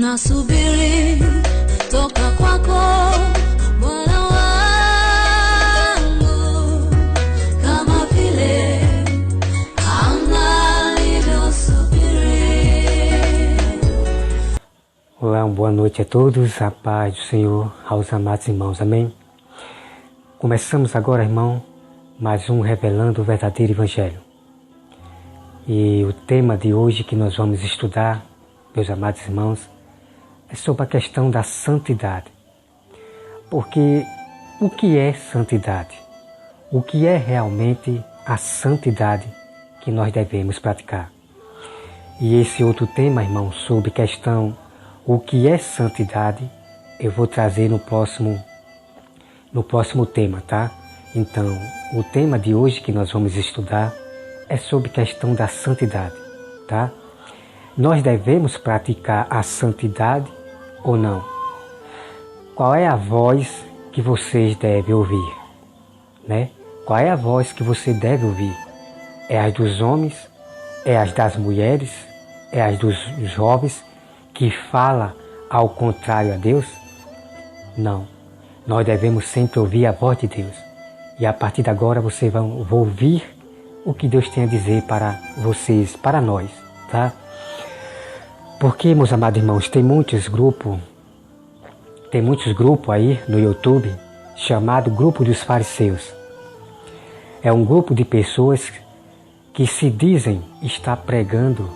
Nasubiri toka kwako Bwana wangu, kama vile Hana alivyosubiri. Olá, boa noite a todos, a paz do Senhor aos amados irmãos, amém? Começamos agora, irmão, mais um Revelando o Verdadeiro Evangelho. E o tema de hoje que nós vamos estudar, meus amados irmãos, é sobre a questão da santidade. Porque o que é santidade? O que é realmente a santidade que nós devemos praticar? E esse outro tema, irmão, sobre questão o que é santidade, eu vou trazer no próximo tema, tá? Então, o tema de hoje que nós vamos estudar é sobre questão da santidade, tá? Nós devemos praticar a santidade ou não? Qual é a voz que vocês devem ouvir, né? Qual é a voz que você deve ouvir? É a dos homens? É a das mulheres? É a dos jovens que fala ao contrário a Deus? Não. Nós devemos sempre ouvir a voz de Deus. E a partir de agora vocês vão ouvir o que Deus tem a dizer para vocês, para nós, tá? Porque, meus amados irmãos, tem muitos grupos aí no YouTube chamado Grupo dos Fariseus. É um grupo de pessoas que se dizem estar pregando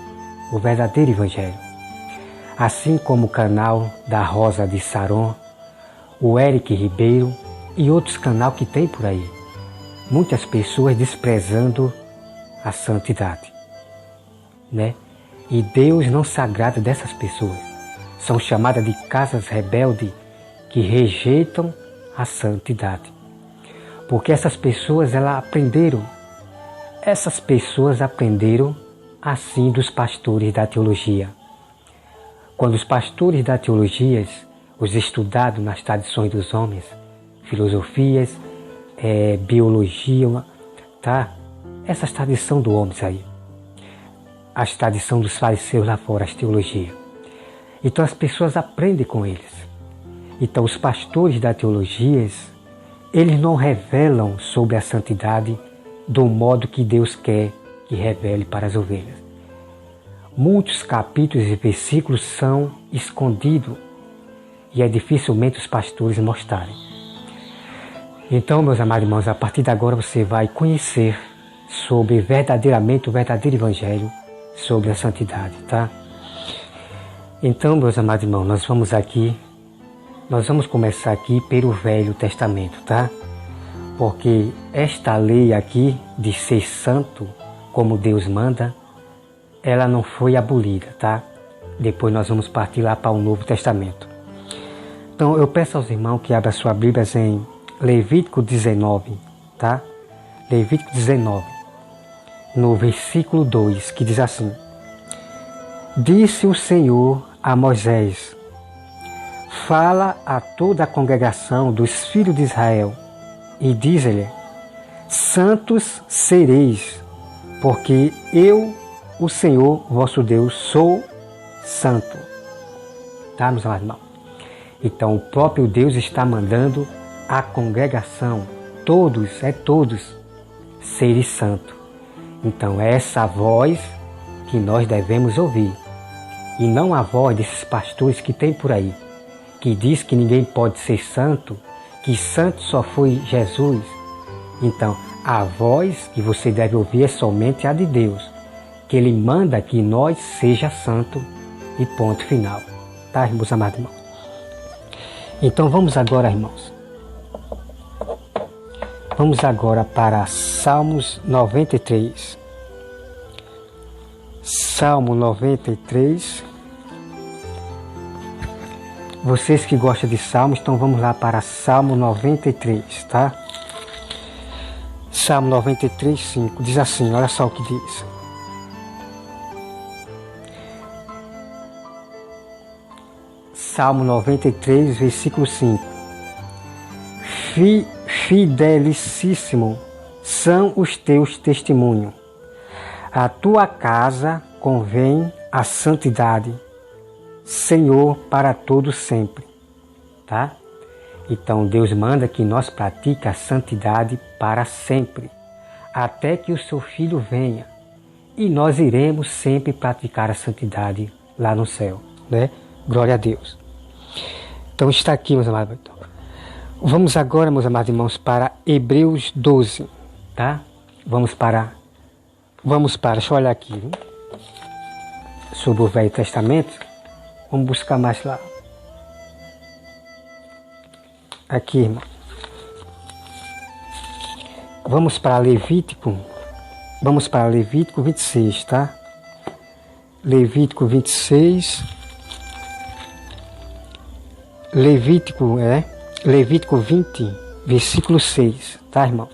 o verdadeiro Evangelho. Assim como o canal da Rosa de Saron, o Eric Ribeiro e outros canais que tem por aí. Muitas pessoas desprezando a santidade, né? E Deus não se agrada dessas pessoas. São chamadas de casas rebeldes que rejeitam a santidade. Porque essas pessoas aprenderam assim dos pastores da teologia. Quando os pastores da teologia, os estudados nas tradições dos homens, filosofias, biologia, tá? Essas tradições do homem aí. As tradições dos fariseus lá fora, as teologias. Então as pessoas aprendem com eles. Então os pastores da teologia, eles não revelam sobre a santidade do modo que Deus quer que revele para as ovelhas. Muitos capítulos e versículos são escondidos e é dificilmente os pastores mostrarem. Então, meus amados irmãos, a partir de agora você vai conhecer sobre verdadeiramente o verdadeiro Evangelho, sobre a santidade, tá? Então, meus amados irmãos, nós vamos começar aqui pelo Velho Testamento, tá? Porque esta lei aqui de ser santo, como Deus manda, ela não foi abolida, tá? Depois nós vamos partir lá para o Novo Testamento. Então, eu peço aos irmãos que abram sua Bíblia em Levítico 19, tá? Levítico 19. No versículo 2, que diz assim: Disse o Senhor a Moisés: Fala a toda a congregação dos filhos de Israel, e diz-lhe: Santos sereis, porque eu, o Senhor vosso Deus, sou santo. Tá, meus irmãos? Então o próprio Deus está mandando a congregação, todos, serem santos. Então é essa voz que nós devemos ouvir. E não a voz desses pastores que tem por aí, que diz que ninguém pode ser santo, que santo só foi Jesus. Então, a voz que você deve ouvir é somente a de Deus, que Ele manda que nós seja santo e ponto final. Tá, meus amados irmãos? Então vamos agora, irmãos. Vamos agora para Salmos 93. Salmo 93. Vocês que gostam de Salmos, então vamos lá para Salmo 93, tá? Salmo 93, 5. Diz assim, olha só o que diz. Salmo 93, versículo 5. Fidelicíssimo são os teus testemunhos. A tua casa convém a santidade. Senhor para todos sempre, tá? Então Deus manda que nós pratique a santidade para sempre, até que o seu Filho venha, e nós iremos sempre praticar a santidade lá no céu, né? Glória a Deus. Então está aqui, meus amados. Vamos agora, meus amados irmãos, para Hebreus 12, tá? Vamos para, deixa eu olhar aqui, viu? Sobre o Velho Testamento. Vamos buscar mais lá. Aqui, irmão. Vamos para Levítico 26, tá? Levítico 26. Levítico 20, versículo 6, tá, irmão?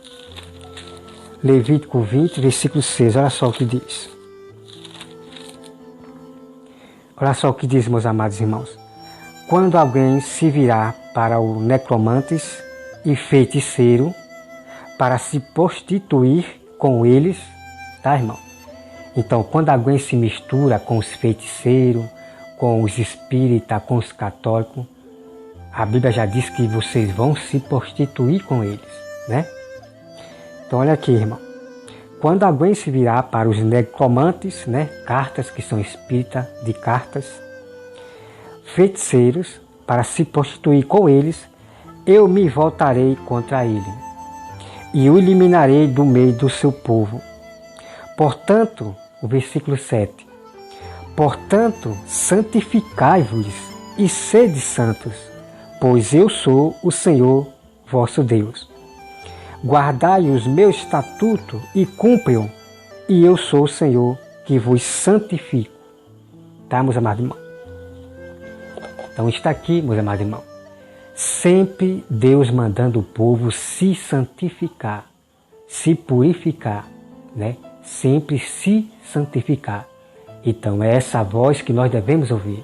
Levítico 20, versículo 6, olha só o que diz. Olha só o que diz, meus amados irmãos. Quando alguém se virar para o necromantes e feiticeiro, para se prostituir com eles, tá, irmão? Então, quando alguém se mistura com os feiticeiros, com os espíritas, com os católicos, a Bíblia já diz que vocês vão se prostituir com eles, né? Então, olha aqui, irmão. Quando alguém se virar para os necromantes, né? Cartas, que são espíritas de cartas, feiticeiros, para se prostituir com eles, eu me voltarei contra ele e o eliminarei do meio do seu povo. Portanto, o versículo 7, portanto, santificai-vos e sede santos, pois eu sou o Senhor vosso Deus. Guardai os meus estatutos e cumpram, e eu sou o Senhor que vos santifico. Tá, meus amados irmãos? Então está aqui, meus amados irmãos. Sempre Deus mandando o povo se santificar, se purificar, né? Sempre se santificar. Então é essa voz que nós devemos ouvir,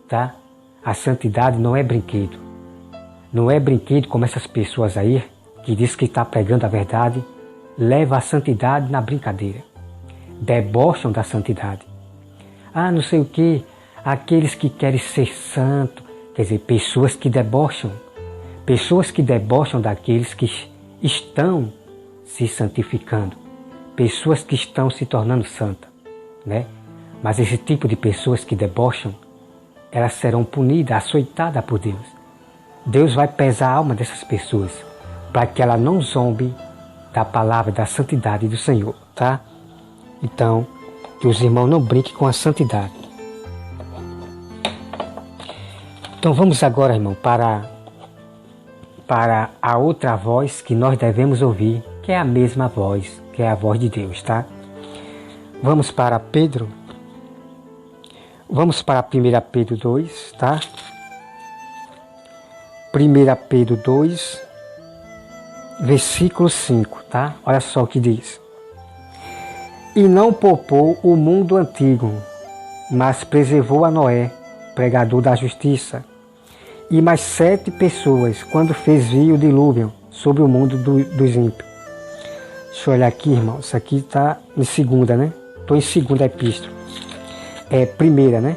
tá? A santidade não é brinquedo. Não é brinquedo como essas pessoas aí, que diz que está pregando a verdade, leva a santidade na brincadeira. Debocham da santidade. Ah, não sei o que, aqueles que querem ser santo, quer dizer, pessoas que debocham daqueles que estão se santificando, pessoas que estão se tornando santas, né? Mas esse tipo de pessoas que debocham, elas serão punidas, açoitadas por Deus. Deus vai pesar a alma dessas pessoas, para que ela não zombe da palavra da santidade do Senhor, tá? Então, que os irmãos não brinquem com a santidade. Então vamos agora, irmão, para a outra voz que nós devemos ouvir, que é a mesma voz, que é a voz de Deus, tá? Vamos para Pedro. Vamos para 1 Pedro 2, tá? 1 Pedro 2, versículo 5, tá? Olha só o que diz. E não poupou o mundo antigo, mas preservou a Noé, pregador da justiça, e mais 7 pessoas, quando fez vir o dilúvio sobre o mundo dos ímpios. Deixa eu olhar aqui, irmão. Isso aqui está em segunda, né? Estou em segunda epístola. É primeira, né?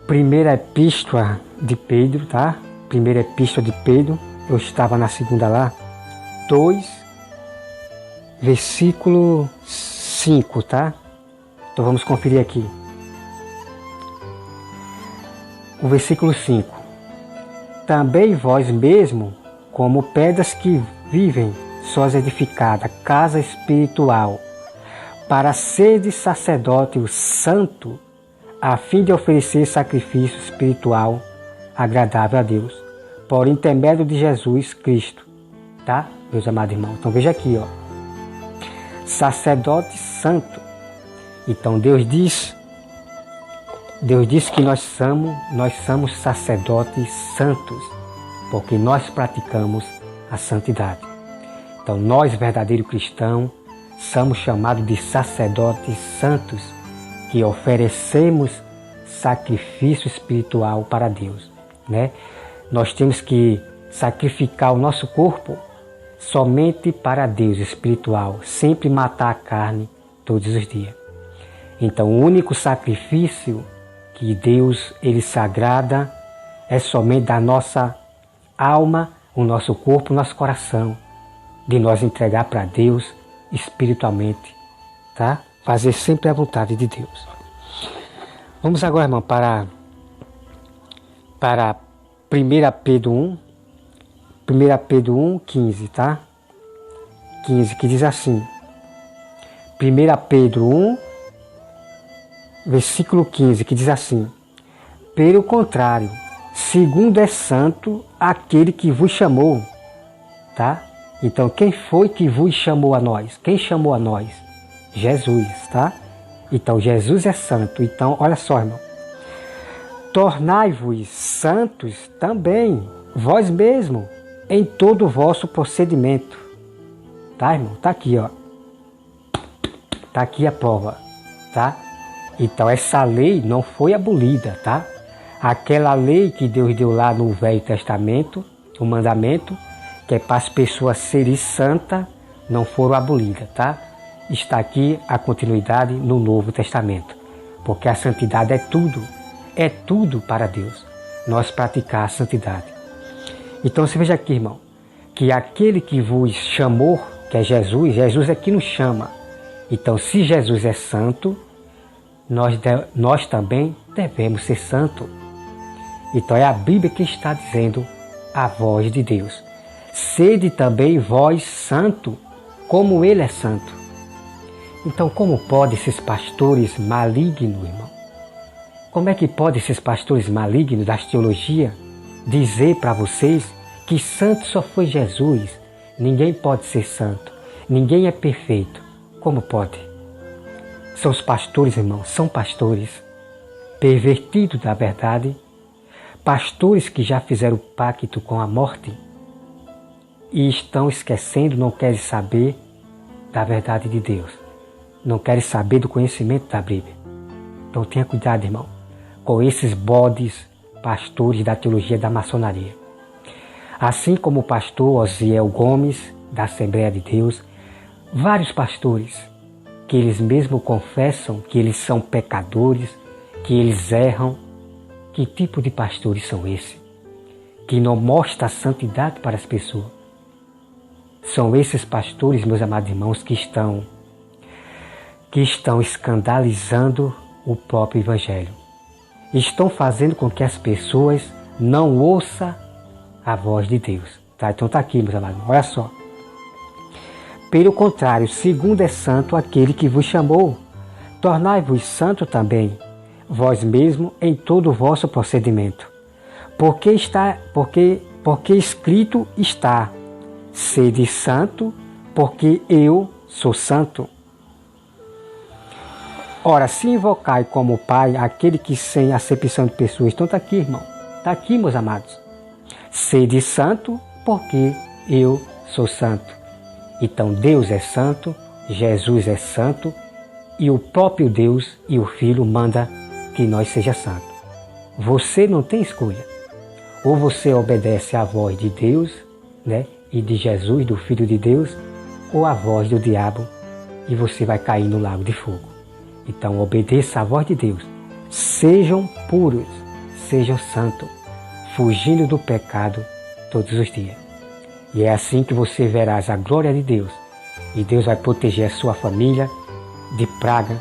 Primeira epístola de Pedro, tá? Primeira epístola de Pedro. Eu estava na segunda lá. 2, versículo 5, tá? Então vamos conferir aqui. O versículo 5. Também vós mesmo, como pedras que vivem, sós edificada, casa espiritual, para seres sacerdote santo, a fim de oferecer sacrifício espiritual agradável a Deus, por intermédio de Jesus Cristo. Tá, meus amados irmãos? Então veja aqui, ó. Sacerdote santo. Então Deus diz que nós somos sacerdotes santos, porque nós praticamos a santidade. Então nós, verdadeiros cristãos, somos chamados de sacerdotes santos, que oferecemos sacrifício espiritual para Deus, né? Nós temos que sacrificar o nosso corpo somente para Deus espiritual, sempre matar a carne todos os dias. Então o único sacrifício que Deus, Ele se agrada é somente da nossa alma, o nosso corpo, o nosso coração, de nós entregar para Deus espiritualmente, tá? Fazer sempre a vontade de Deus. Vamos agora, irmão, para 1 Pedro 1, 1 Pedro 1, 15, tá? 15, que diz assim, 1 Pedro 1, versículo 15, que diz assim, pelo contrário, segundo é santo aquele que vos chamou, tá? Então, quem foi que vos chamou a nós? Quem chamou a nós? Jesus, tá? Então, Jesus é santo. Então, olha só, irmão. Tornai-vos santos também, vós mesmo, em todo o vosso procedimento. Tá, irmão? Tá aqui, ó. Tá aqui a prova, tá? Então, essa lei não foi abolida, tá? Aquela lei que Deus deu lá no Velho Testamento, o mandamento, que é para as pessoas serem santas, não foram abolidas, tá? Está aqui a continuidade no Novo Testamento, porque a santidade é tudo para Deus, nós praticar a santidade. Então você veja aqui, irmão, que aquele que vos chamou, que é Jesus, Jesus é que nos chama. Então se Jesus é santo, nós também devemos ser santos. Então é a Bíblia que está dizendo a voz de Deus. Sede também vós santo, como Ele é santo. Então como pode esses pastores malignos, irmão? Como é que pode esses pastores malignos da teologia dizer para vocês que santo só foi Jesus? Ninguém pode ser santo, ninguém é perfeito. Como pode? São os pastores, irmão, são pastores pervertidos da verdade, pastores que já fizeram pacto com a morte e estão esquecendo, não querem saber da verdade de Deus, não querem saber do conhecimento da Bíblia. Então tenha cuidado, irmão, com esses bodes pastores da teologia da maçonaria. Assim como o pastor Osiel Gomes, da Assembleia de Deus, vários pastores que eles mesmos confessam que eles são pecadores, que eles erram. Que tipo de pastores são esses? Que não mostram a santidade para as pessoas. São esses pastores, meus amados irmãos, que estão escandalizando o próprio Evangelho. Estão fazendo com que as pessoas não ouçam a voz de Deus. Tá? Então está aqui, meus amados, olha só. Pelo contrário, segundo é santo aquele que vos chamou, tornai-vos santo também, vós mesmo em todo o vosso procedimento. Porque escrito está, sede santo, porque eu sou santo. Ora, se invocai como Pai aquele que sem acepção de pessoas, então está aqui, irmão, está aqui, meus amados. Sede santo, porque eu sou santo. Então Deus é santo, Jesus é santo, e o próprio Deus e o Filho manda que nós seja santo. Você não tem escolha. Ou você obedece à voz de Deus, né, e de Jesus, do Filho de Deus, ou à voz do diabo, e você vai cair no lago de fogo. Então obedeça à voz de Deus. Sejam puros, sejam santos, fugindo do pecado todos os dias. E é assim que você verás a glória de Deus. E Deus vai proteger a sua família de praga,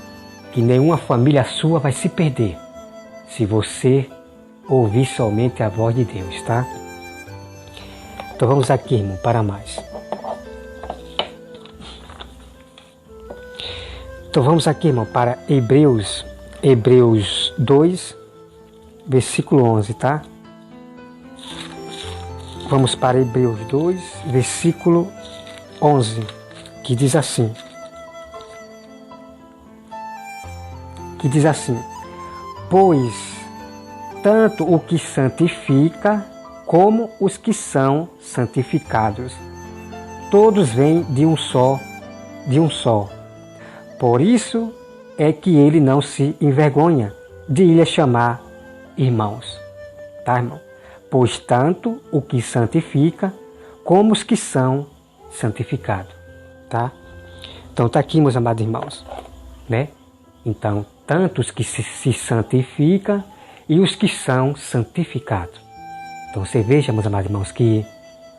que nenhuma família sua vai se perder, se você ouvir somente a voz de Deus, tá? Então vamos aqui, irmão, para mais. Então vamos aqui, irmão, para Hebreus 2, versículo 11, tá? Vamos para Hebreus 2, versículo 11, que diz assim. Pois tanto o que santifica como os que são santificados, todos vêm de um só. Por isso é que ele não se envergonha de lhe chamar irmãos. Tá, irmão? Pois tanto o que santifica como os que são santificados. Tá? Então tá aqui, meus amados irmãos, né? Então tanto os que se santificam e os que são santificados. Então você veja, meus amados irmãos, que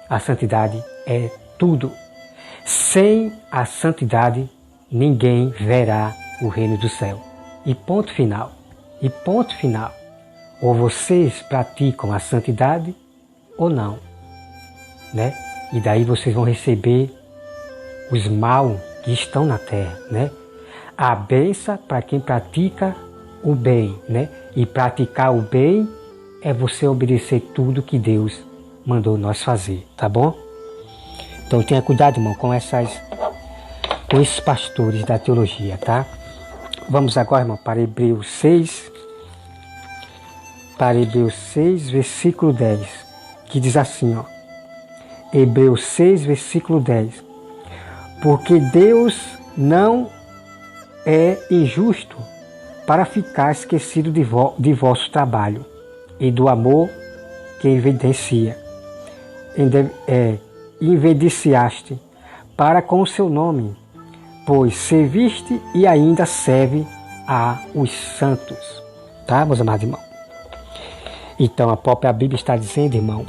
a santidade é tudo. Sem a santidade, ninguém verá o reino do céu. E ponto final. E ponto final. Ou vocês praticam a santidade ou não, né? E daí vocês vão receber os mal que estão na terra, né? A bênção para quem pratica o bem, né? E praticar o bem é você obedecer tudo que Deus mandou nós fazer, tá bom? Então tenha cuidado, irmão, com esses pastores da teologia, tá? Vamos agora, irmão, para Hebreus 6, versículo 10, que diz assim, ó. Hebreus 6, versículo 10. Porque Deus não é injusto para ficar esquecido de vosso trabalho e do amor que evidenciaste para com o seu nome, pois serviste e ainda serve a os santos. Tá, meus amados irmãos? Então a própria Bíblia está dizendo, irmão,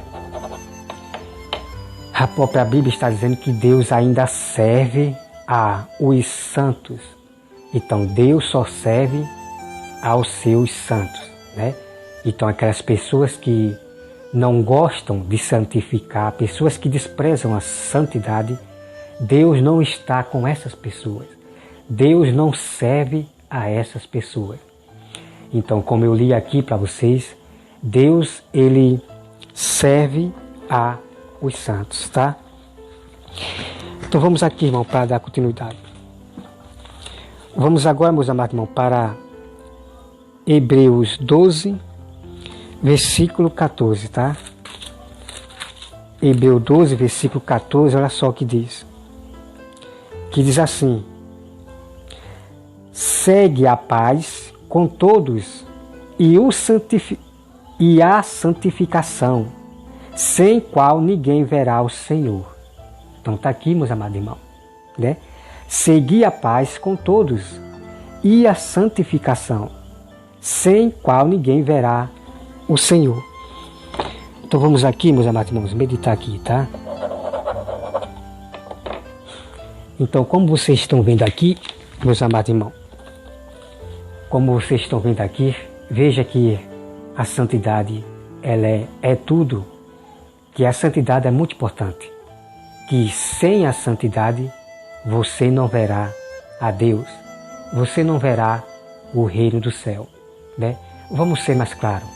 a própria Bíblia está dizendo que Deus ainda serve a os santos. Então Deus só serve aos seus santos, né? Então aquelas pessoas que não gostam de santificar, pessoas que desprezam a santidade, Deus não está com essas pessoas. Deus não serve a essas pessoas. Então, como eu li aqui para vocês, Deus, ele serve a os santos, tá? Então vamos aqui, irmão, para dar continuidade. Vamos agora, meus amados irmãos, para Hebreus 12, versículo 14, tá? Hebreus 12, versículo 14, olha só o que diz. Que diz assim: segue a paz com todos e a santificação, sem qual ninguém verá o Senhor. Então está aqui, meus amados irmãos, né? Seguir a paz com todos e a santificação, sem qual ninguém verá o Senhor. Então vamos aqui, meus amados irmãos, meditar aqui, tá? Então, como vocês estão vendo aqui, meus amados irmãos, como vocês estão vendo aqui, veja que a santidade, ela é tudo, que a santidade é muito importante, que sem a santidade você não verá a Deus, você não verá o reino do céu, né? Vamos ser mais claros,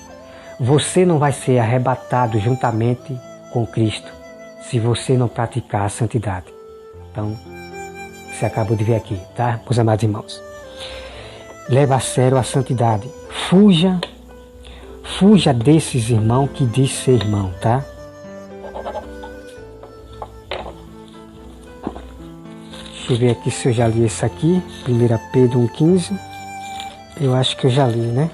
você não vai ser arrebatado juntamente com Cristo se você não praticar a santidade. Então, você acabou de ver aqui, tá, meus amados irmãos? Leva a sério a santidade, fuja desses irmãos que diz ser irmão, tá? Deixa eu ver aqui se eu já li esse aqui, 1 Pedro 1,15. Eu acho que eu já li, né?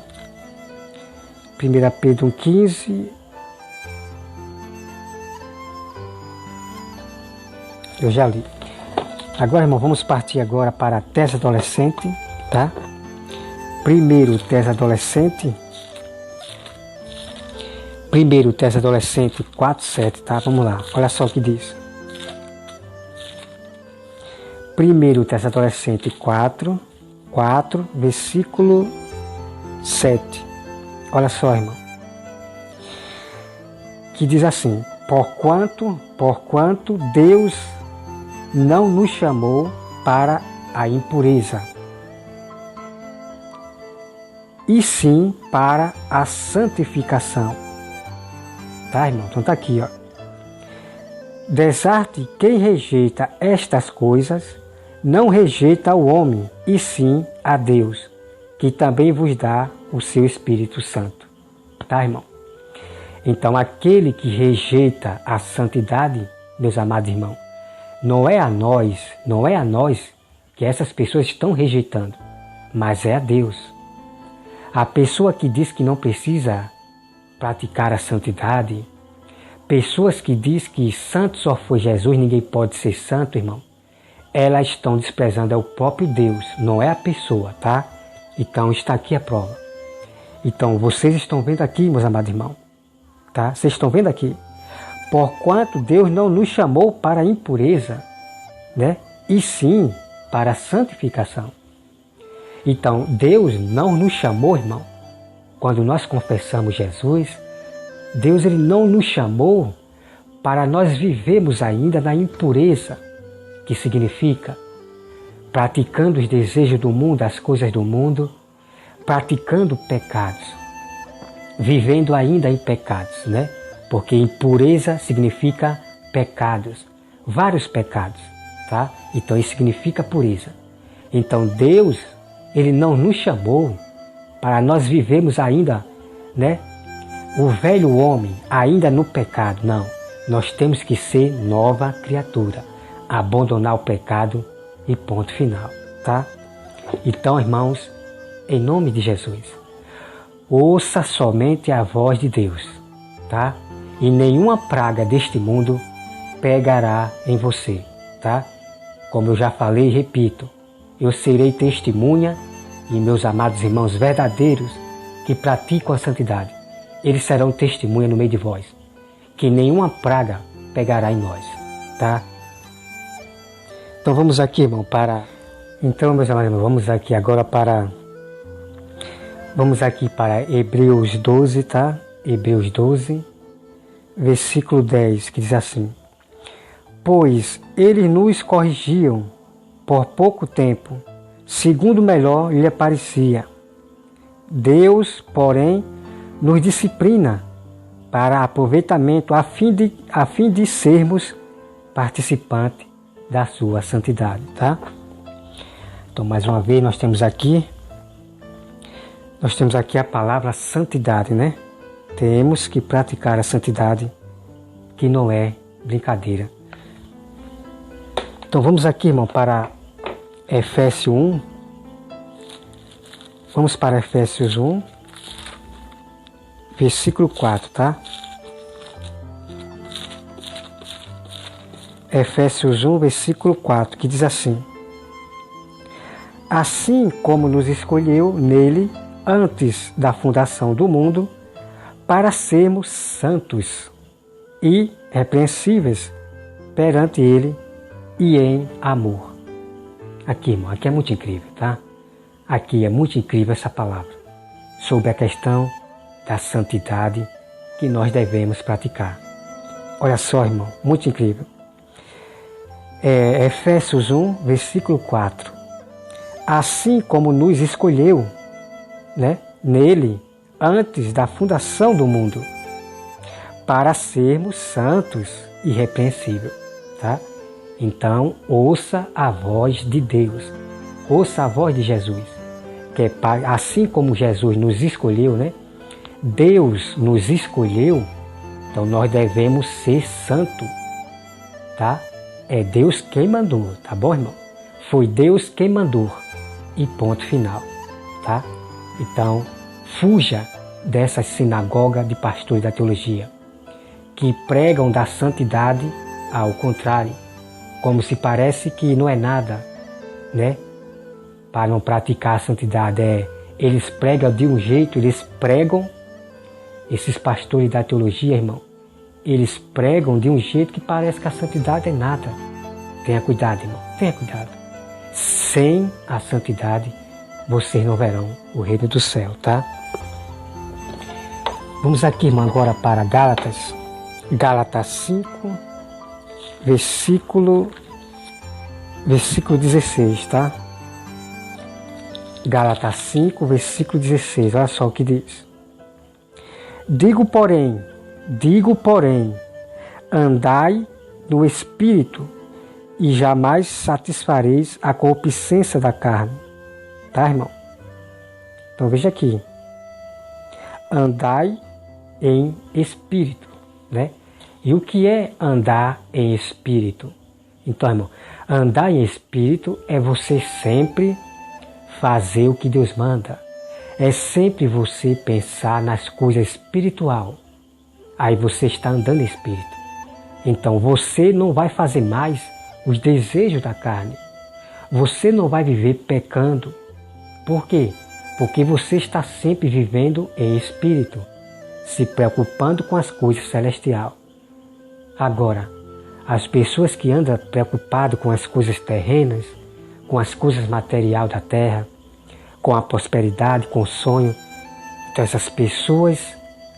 1 Pedro 1,15. Eu já li. Agora, irmão, vamos partir agora para Tesalonicenses, tá? 1 Tesalonicenses 4,7, tá? Vamos lá, olha só o que diz. 1 Tesalonicenses 4, versículo 7. Olha só, irmão. Que diz assim: porquanto Deus não nos chamou para a impureza, e sim para a santificação. Tá, irmão? Então tá aqui, ó. Desarte quem rejeita estas coisas, não rejeita o homem, e sim a Deus, que também vos dá o seu Espírito Santo. Tá, irmão? Então aquele que rejeita a santidade, meus amados irmãos, não é a nós que essas pessoas estão rejeitando, mas é a Deus. A pessoa que diz que não precisa praticar a santidade, pessoas que diz que santo só foi Jesus, ninguém pode ser santo, irmão, elas estão desprezando o próprio Deus, não é a pessoa, tá? Então está aqui a prova. Então vocês estão vendo aqui, meus amados irmãos, tá? Vocês estão vendo aqui. Porquanto Deus não nos chamou para a impureza, né? E sim para a santificação. Então Deus não nos chamou, irmão. Quando nós confessamos Jesus, Deus ele não nos chamou para nós vivermos ainda na impureza, que significa praticando os desejos do mundo, as coisas do mundo, praticando pecados, vivendo ainda em pecados, né? Porque impureza significa pecados, vários pecados, tá? Então isso significa pureza. Então Deus, ele não nos chamou para nós vivermos ainda, né? O velho homem ainda no pecado, não. Nós temos que ser nova criatura, abandonar o pecado e ponto final, tá? Então, irmãos, em nome de Jesus, ouça somente a voz de Deus, tá? E nenhuma praga deste mundo pegará em você, tá? Como eu já falei e repito, eu serei testemunha e meus amados irmãos verdadeiros que praticam a santidade, eles serão testemunha no meio de vós, que nenhuma praga pegará em nós, tá? Então vamos aqui, irmão, Então, meus amados irmãos, vamos aqui agora para Hebreus 12, tá? Hebreus 12, versículo 10, que diz assim: Pois eles nos corrigiam por pouco tempo, segundo melhor lhe parecia. Deus, porém, nos disciplina para aproveitamento a fim de sermos participantes da sua santidade, tá? Então, mais uma vez, nós temos aqui a palavra santidade, né? Temos que praticar a santidade, que não é brincadeira. Então, vamos aqui, irmão, para Efésios 1. Vamos para Efésios 1, versículo 4, tá? Efésios 1, versículo 4, que diz assim: Assim como nos escolheu nele antes da fundação do mundo, para sermos santos e irrepreensíveis perante ele e em amor. Aqui, irmão, aqui é muito incrível, tá? Aqui é muito incrível essa palavra sobre a questão da santidade que nós devemos praticar. Olha só, irmão, muito incrível. Efésios 1, versículo 4. Assim como nos escolheu, né, nele, antes da fundação do mundo, para sermos santos e irrepreensíveis, tá? Então, ouça a voz de Deus, ouça a voz de Jesus, que é assim como Jesus nos escolheu, né? Deus nos escolheu, então nós devemos ser santos, tá? É Deus quem mandou, tá bom, irmão? Foi Deus quem mandou e ponto final, tá? Então, fuja dessa sinagoga de pastores da teologia que pregam da santidade ao contrário, como se parece que não é nada, né? Para não praticar a santidade, eles pregam de um jeito, esses pastores da teologia, irmão, eles pregam de um jeito que parece que a santidade é nada. Tenha cuidado, irmão, tenha cuidado. Sem a santidade, vocês não verão o reino do céu, tá? Vamos aqui, irmão, agora para Gálatas 5, versículo 16, tá? Gálatas 5, versículo 16, olha só o que diz. Digo, porém, andai no Espírito e jamais satisfareis a concupiscência da carne. Tá, irmão? Então veja aqui. Andai em Espírito, né? E o que é andar em Espírito? Então, irmão, andar em Espírito é você sempre fazer o que Deus manda. É sempre você pensar nas coisas espiritual. Aí você está andando em Espírito. Então você não vai fazer mais os desejos da carne. Você não vai viver pecando. Por quê? porque você está sempre vivendo em espírito, se preocupando com as coisas celestiais. Agora, as pessoas que andam preocupadas com as coisas terrenas, com as coisas materiais da terra, com a prosperidade, com o sonho, então essas pessoas,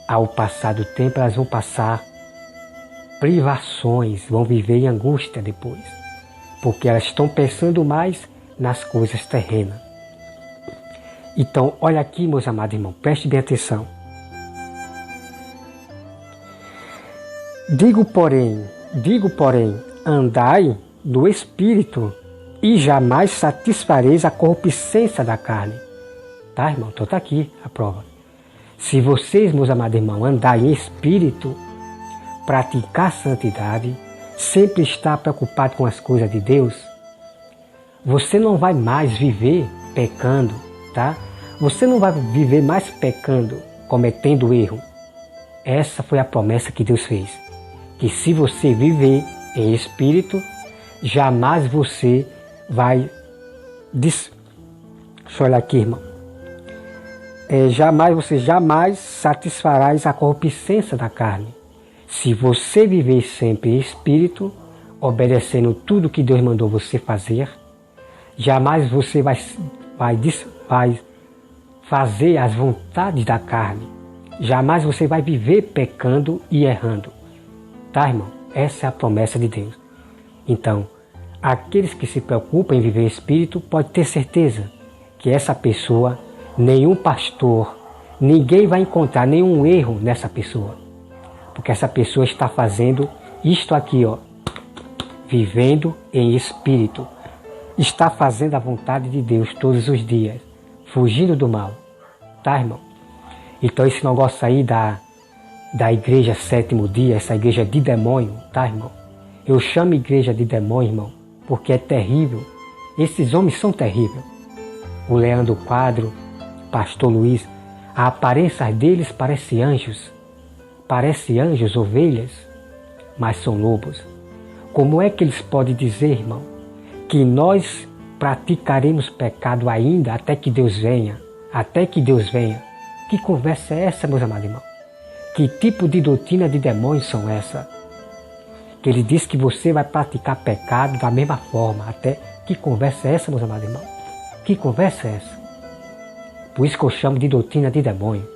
ao passar do tempo, elas vão passar privações, vão viver em angústia depois, porque elas estão pensando mais nas coisas terrenas. Então, olha aqui, meus amados irmãos, preste bem atenção. Digo, porém, andai no Espírito e jamais satisfareis a corruptência da carne. Tá, irmão? Então está aqui a prova. Se vocês, meus amados irmãos, andarem em Espírito, praticar santidade, sempre estar preocupado com as coisas de Deus, você não vai mais viver pecando, tá? Você não vai viver mais pecando, cometendo erro. Essa foi a promessa que Deus fez. Que se você viver em Espírito, jamais você vai... Deixa eu olhar aqui, irmão. Jamais satisfarás a corruptência da carne. Se você viver sempre em Espírito, obedecendo tudo que Deus mandou você fazer, jamais você vai fazer as vontades da carne. Jamais você vai viver pecando e errando. Tá, irmão? Essa é a promessa de Deus. Então, aqueles que se preocupam em viver em Espírito, pode ter certeza que essa pessoa, nenhum pastor, ninguém vai encontrar nenhum erro nessa pessoa. Porque essa pessoa está fazendo isto aqui, ó, vivendo em Espírito. Está fazendo a vontade de Deus todos os dias, fugindo do mal. Tá, irmão? Então esse negócio aí da igreja sétimo dia, essa igreja de demônio, tá, irmão? Eu chamo igreja de demônio, irmão, porque é terrível. Esses homens são terríveis. O Leandro Quadro, Pastor Luiz, a aparência deles parece anjos. Parece anjos, ovelhas, mas são lobos. Como é que eles podem dizer, irmão, que nós praticaremos pecado ainda até que Deus venha? Até que Deus venha. Que conversa é essa, meus amados irmãos? Que tipo de doutrina de demônios são essa? Que ele diz que você vai praticar pecado da mesma forma. Até que conversa é essa, meus amados irmãos? Que conversa é essa? Por isso que eu chamo de doutrina de demônio.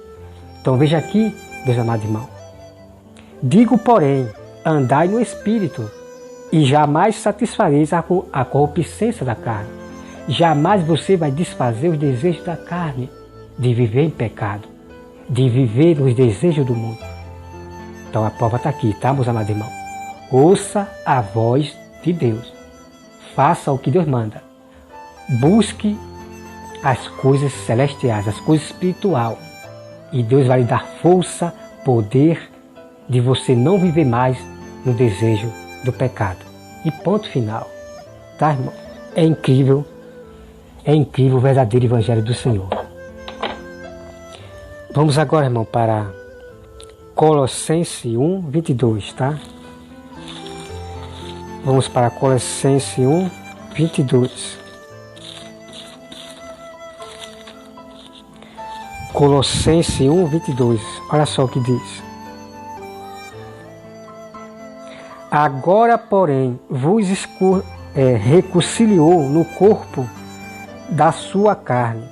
Então veja aqui, meus amados irmãos. Digo, porém, andai no Espírito e jamais satisfareis a corruptência da carne. Jamais você vai desfazer os desejos da carne, de viver em pecado, de viver nos desejos do mundo. Então a prova está aqui, tá, meus amados irmãos? Ouça a voz de Deus. Faça o que Deus manda. Busque as coisas celestiais, as coisas espirituais. E Deus vai lhe dar força, poder de você não viver mais no desejo do pecado. E ponto final. Tá, irmão? É incrível o verdadeiro Evangelho do Senhor. Vamos agora, irmão, para Colossenses 1, 22, tá? Vamos para Colossenses 1, 22. Colossenses 1, 22. Olha só o que diz. Agora, porém, vos reconciliou no corpo da sua carne,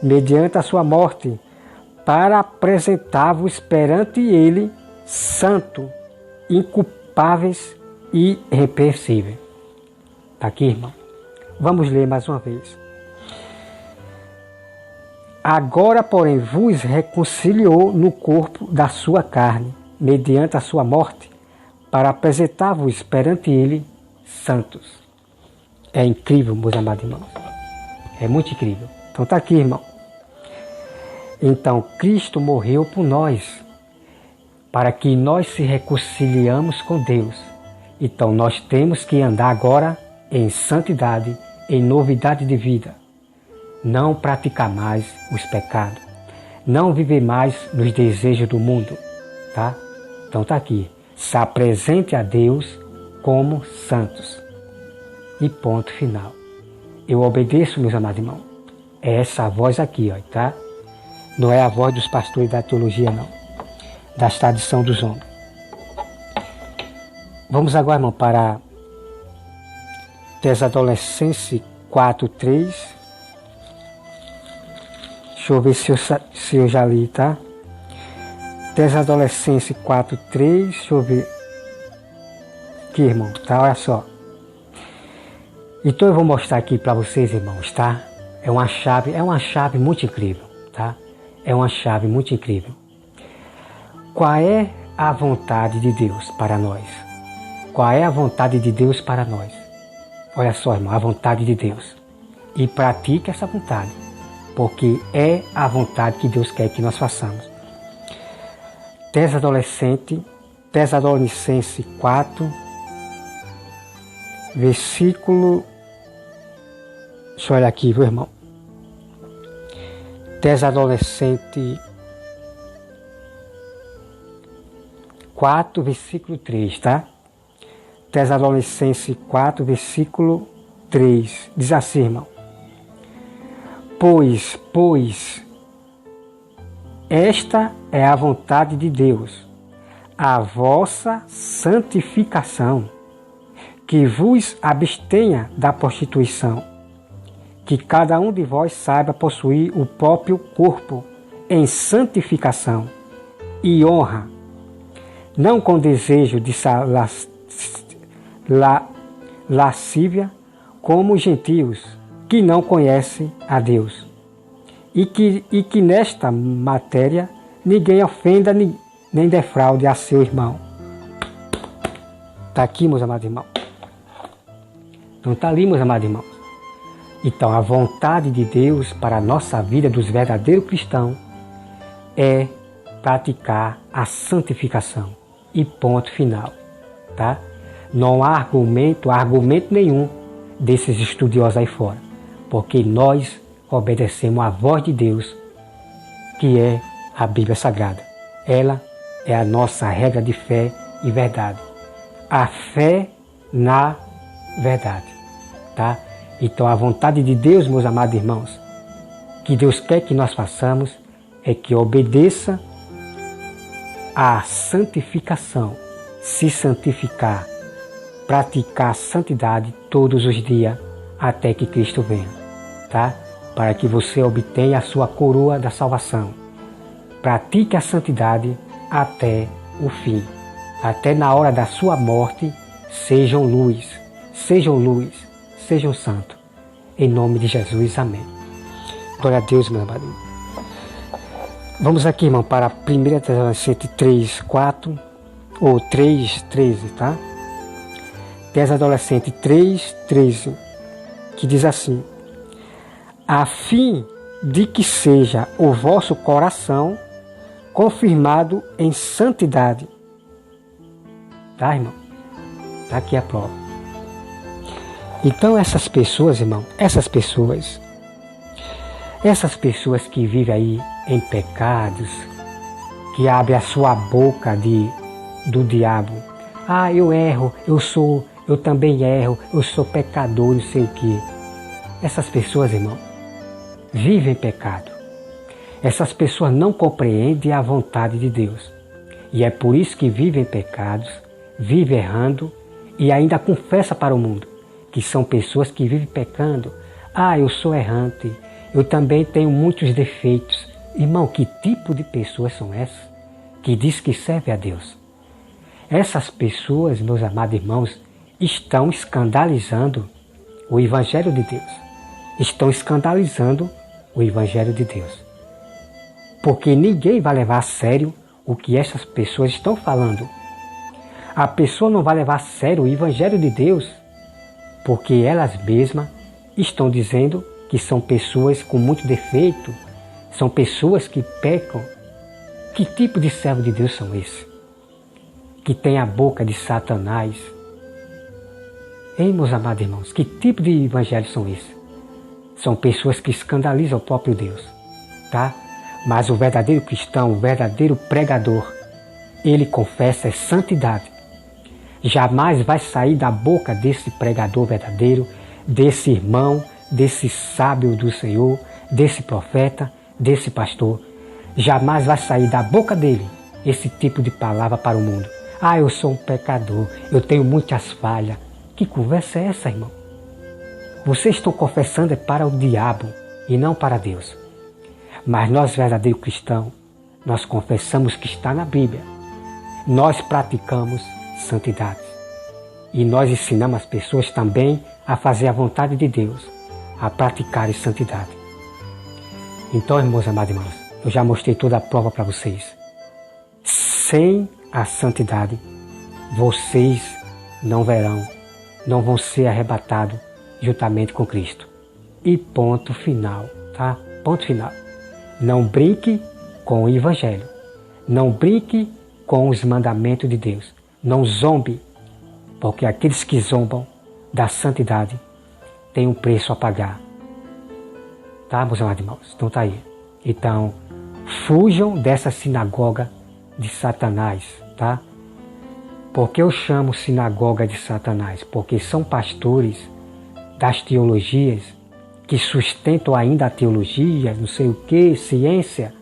mediante a sua morte, para apresentar-vos perante ele santo, inculpáveis e irrepreensíveis. Está aqui, irmão? Vamos ler mais uma vez. Agora, porém, vos reconciliou no corpo da sua carne, mediante a sua morte, para apresentar-vos perante ele santos. É incrível, meus amados irmãos. É muito incrível. Então está aqui, irmão. Então, Cristo morreu por nós, para que nós se reconciliamos com Deus. Então, nós temos que andar agora em santidade, em novidade de vida. Não praticar mais os pecados. Não viver mais nos desejos do mundo. Tá? Então está aqui. Se apresente a Deus como santos. E ponto final. Eu obedeço, meus amados irmãos. É essa voz aqui, ó, tá? Não é a voz dos pastores da teologia, não. Da tradição dos homens. Vamos agora, irmão, para Tesalonicenses 4:3. Deixa eu ver se eu já li, tá? Tesalonicenses 4:3. Deixa eu ver. Aqui, irmão, tá? Olha só. Então eu vou mostrar aqui para vocês, irmãos, tá? É uma chave muito incrível, tá? É uma chave muito incrível. Qual é a vontade de Deus para nós? Qual é a vontade de Deus para nós? Olha só, irmão, a vontade de Deus. E pratique essa vontade, porque é a vontade que Deus quer que nós façamos. Tesalonicenses 4, versículo... Deixa eu olhar aqui, viu, irmão? Tesalonicenses 4, versículo 3, tá? Tesalonicenses 4, versículo 3. Diz assim, irmão. Pois, esta é a vontade de Deus, a vossa santificação, que vos abstenha da prostituição, que cada um de vós saiba possuir o próprio corpo em santificação e honra, não com desejo de lascívia, como os gentios que não conhecem a Deus, e que nesta matéria ninguém ofenda nem defraude a seu irmão. Está aqui, meus amados irmãos. Não está ali, meus amados irmãos. Então, a vontade de Deus para a nossa vida dos verdadeiros cristãos é praticar a santificação. E ponto final, tá? Não há argumento nenhum desses estudiosos aí fora, porque nós obedecemos à voz de Deus, que é a Bíblia Sagrada. Ela é a nossa regra de fé e verdade. A fé na verdade, tá? Então a vontade de Deus, meus amados irmãos, que Deus quer que nós façamos, é que obedeça à santificação, se santificar, praticar a santidade todos os dias até que Cristo venha, tá? Para que você obtenha a sua coroa da salvação. Pratique a santidade até o fim, até na hora da sua morte. Sejam luz, sejam santos. Em nome de Jesus, amém. Glória a Deus, meu amado. Vamos aqui, irmão, para 1 Tesalonicenses 3, 4, ou 3, 13, tá? Tesalonicenses 3, 13, que diz assim: a fim de que seja o vosso coração confirmado em santidade. Tá, irmão? Tá aqui a prova. Então essas pessoas, irmão, essas pessoas que vivem aí em pecados, que abrem a sua boca do diabo. Ah, eu erro, eu também erro, eu sou pecador, não sei o quê. Essas pessoas, irmão, vivem em pecado. Essas pessoas não compreendem a vontade de Deus. E é por isso que vivem em pecados, vivem errando e ainda confessa para o mundo que são pessoas que vivem pecando. Ah, eu sou errante, eu também tenho muitos defeitos. Irmão, que tipo de pessoas são essas que diz que serve a Deus? Essas pessoas, meus amados irmãos, estão escandalizando o Evangelho de Deus. Estão escandalizando o Evangelho de Deus. Porque ninguém vai levar a sério o que essas pessoas estão falando. A pessoa não vai levar a sério o Evangelho de Deus, porque elas mesmas estão dizendo que são pessoas com muito defeito, são pessoas que pecam. Que tipo de servo de Deus são esses? Que tem a boca de Satanás. Hein, meus amados irmãos, que tipo de evangelho são esses? São pessoas que escandalizam o próprio Deus, tá? Mas o verdadeiro cristão, o verdadeiro pregador, ele confessa a santidade. Jamais vai sair da boca desse pregador verdadeiro, desse irmão, desse sábio do Senhor, desse profeta, desse pastor. Jamais vai sair da boca dele esse tipo de palavra para o mundo. Ah, eu sou um pecador, eu tenho muitas falhas. Que conversa é essa, irmão? Vocês estão confessando é para o diabo e não para Deus. Mas nós, verdadeiros cristãos, nós confessamos que está na Bíblia. Nós praticamos santidade. E nós ensinamos as pessoas também a fazer a vontade de Deus, a praticar santidade. Então, meus amados irmãos, eu já mostrei toda a prova para vocês. Sem a santidade, vocês não vão ser arrebatados juntamente com Cristo. E ponto final, tá? Ponto final. Não brinque com o Evangelho. Não brinque com os mandamentos de Deus. Não zombe, porque aqueles que zombam da santidade têm um preço a pagar. Tá, meus amados irmãos? Então tá aí. Então, fujam dessa sinagoga de Satanás, tá? Por que eu chamo sinagoga de Satanás? Porque são pastores das teologias que sustentam ainda a teologia, não sei o que, ciência.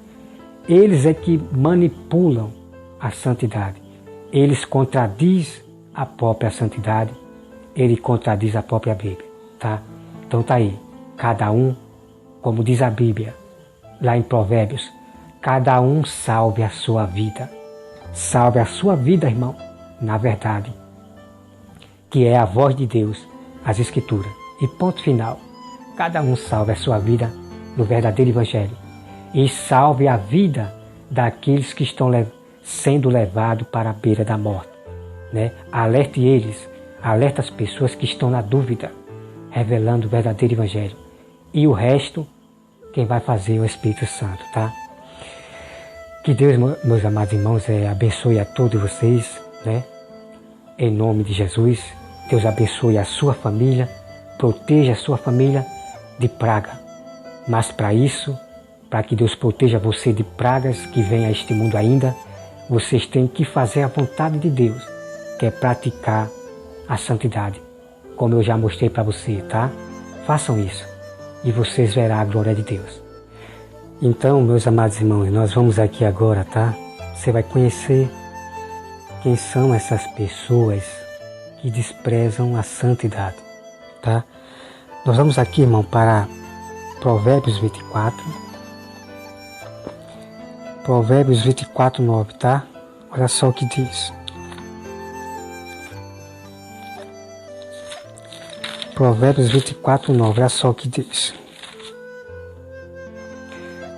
Eles é que manipulam a santidade. Eles contradizem a própria santidade. Ele contradiz a própria Bíblia, tá? Então tá aí. Cada um, como diz a Bíblia, lá em Provérbios, cada um salve a sua vida. Salve a sua vida, irmão, na verdade, que é a voz de Deus, as Escrituras. E ponto final. Cada um salve a sua vida no verdadeiro Evangelho. E salve a vida daqueles que estão sendo levados para a beira da morte, né? Alerte eles, alerta as pessoas que estão na dúvida, revelando o verdadeiro Evangelho. E o resto, quem vai fazer é o Espírito Santo, tá? Que Deus, meus amados irmãos, abençoe a todos vocês, né? Em nome de Jesus, Deus abençoe a sua família, proteja a sua família de praga. Mas para isso, para que Deus proteja você de pragas que vêm a este mundo ainda, vocês têm que fazer a vontade de Deus, que é praticar a santidade, como eu já mostrei para você, tá? Façam isso e vocês verão a glória de Deus. Então, meus amados irmãos, nós vamos aqui agora, tá? Você vai conhecer quem são essas pessoas que desprezam a santidade, tá? Nós vamos aqui, irmão, para Provérbios 24. Provérbios 24, 9, tá? Olha só o que diz. Provérbios 24, 9, olha só o que diz.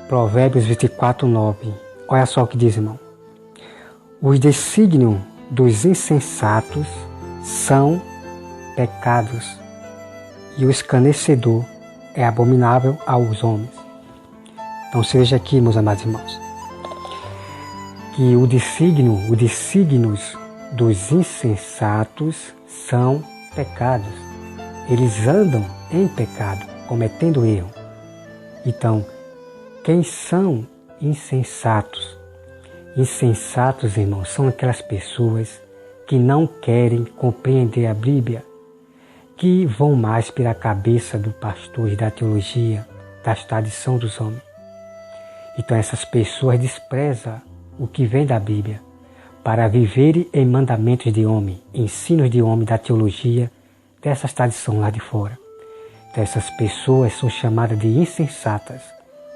Provérbios 24, 9. Olha só o que diz, irmão. Os desígnios dos insensatos são pecados, e o escarnecedor é abominável aos homens. Então veja aqui, meus amados irmãos, que os desígnios dos insensatos são pecados. Eles andam em pecado, cometendo erro. Então, quem são insensatos? Insensatos, irmãos, são aquelas pessoas que não querem compreender a Bíblia, que vão mais pela cabeça do pastor e da teologia, das tradições dos homens. Então essas pessoas desprezam o que vem da Bíblia para viverem em mandamentos de homem, ensinos de homem, da teologia, dessas tradições lá de fora. Então essas pessoas são chamadas de insensatas,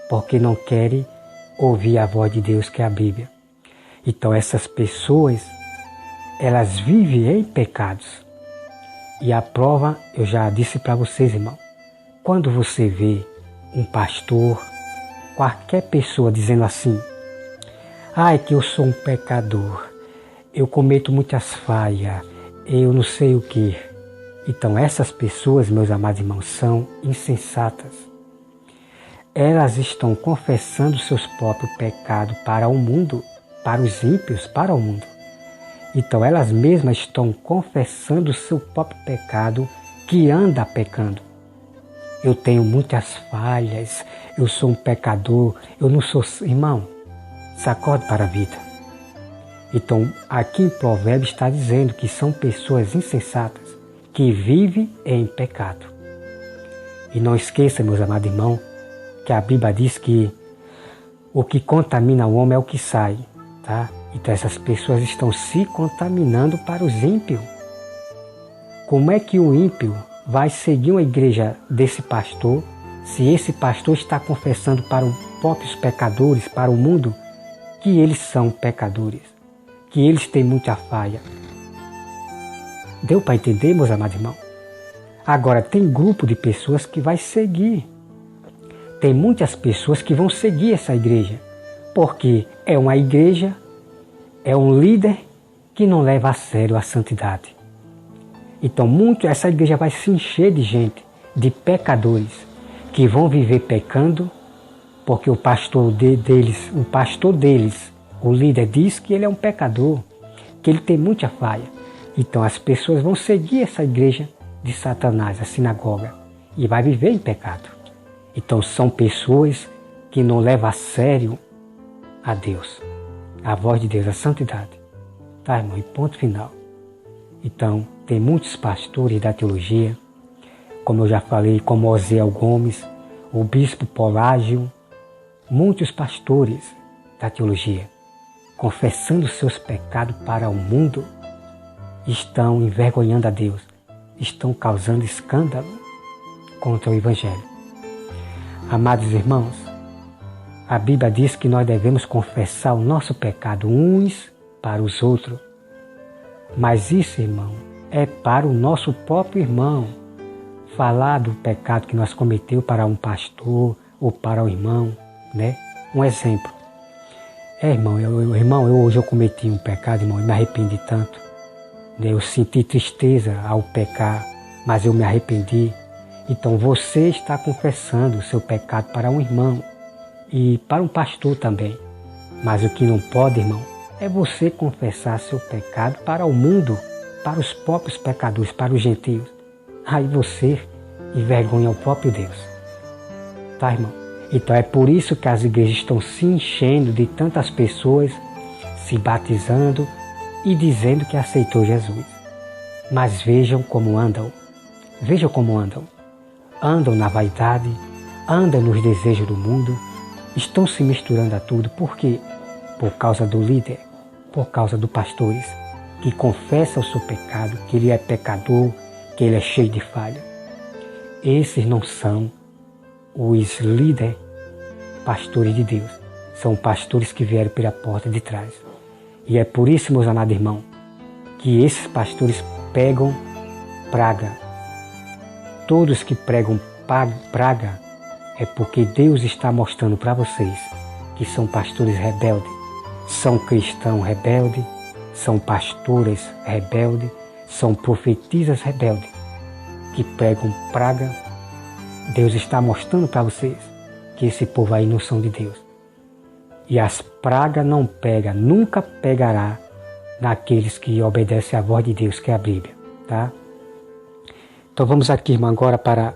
porque não querem ouvir a voz de Deus, que é a Bíblia. Então essas pessoas, elas vivem em pecados. E a prova, eu já disse para vocês, irmão, quando você vê um pastor, qualquer pessoa dizendo assim, ai, que eu sou um pecador, eu cometo muitas falhas, eu não sei o que. Então essas pessoas, meus amados irmãos, são insensatas. Elas estão confessando seus próprios pecados para o mundo, para os ímpios, para o mundo. Então elas mesmas estão confessando o seu próprio pecado, que anda pecando. Eu tenho muitas falhas, eu sou um pecador, eu não sou... Irmão, sacode para a vida. Então aqui em Provérbios está dizendo que são pessoas insensatas, que vivem em pecado. E não esqueça, meus amados irmãos, que a Bíblia diz que o que contamina o homem é o que sai, tá? Então essas pessoas estão se contaminando para os ímpios. Como é que o ímpio vai seguir uma igreja desse pastor se esse pastor está confessando para os próprios pecadores, para o mundo, que eles são pecadores, que eles têm muita falha? Deu para entender, meus amados irmãos? Agora, tem grupo de pessoas que vai seguir. Tem muitas pessoas que vão seguir essa igreja, porque é uma igreja, é um líder que não leva a sério a santidade. Então, essa igreja vai se encher de gente, de pecadores, que vão viver pecando, porque o pastor deles, o líder diz que ele é um pecador, que ele tem muita falha. Então as pessoas vão seguir essa igreja de Satanás, a sinagoga, e vai viver em pecado. Então são pessoas que não levam a sério a Deus, a voz de Deus, a santidade. Tá, irmão? E ponto final. Então, tem muitos pastores da teologia, como eu já falei, como Osiel Gomes, o bispo Polágio, muitos pastores da teologia, confessando seus pecados para o mundo, estão envergonhando a Deus, estão causando escândalo contra o Evangelho. Amados irmãos, a Bíblia diz que nós devemos confessar o nosso pecado uns para os outros. Mas isso, irmão, é para o nosso próprio irmão. Falar do pecado que nós cometeu para um pastor ou para um irmão, né? Um exemplo. Irmão, hoje eu cometi um pecado, irmão, e me arrependi tanto. Né? Eu senti tristeza ao pecar, mas eu me arrependi. Então você está confessando o seu pecado para um irmão e para um pastor também. Mas o que não pode, irmão, é você confessar seu pecado para o mundo, para os próprios pecadores, para os gentios. Aí você envergonha o próprio Deus. Tá, irmão? Então é por isso que as igrejas estão se enchendo de tantas pessoas se batizando e dizendo que aceitou Jesus. Mas vejam como andam. Vejam como andam. Andam na vaidade, andam nos desejos do mundo, estão se misturando a tudo. Por quê? Por causa do líder, por causa dos pastores, que confessa o seu pecado, que ele é pecador, que ele é cheio de falha. Esses não são os líderes pastores de Deus. São pastores que vieram pela porta de trás. E é por isso, meus amados irmãos, que esses pastores pegam praga. Todos que pregam praga é porque Deus está mostrando para vocês que são pastores rebeldes, são cristãos rebeldes, são pastores rebeldes, são profetisas rebeldes que pregam praga. Deus está mostrando para vocês que esse povo aí não são de Deus. E as pragas não pegam, nunca pegará naqueles que obedecem à voz de Deus, que é a Bíblia, tá? Então vamos aqui, irmão, agora para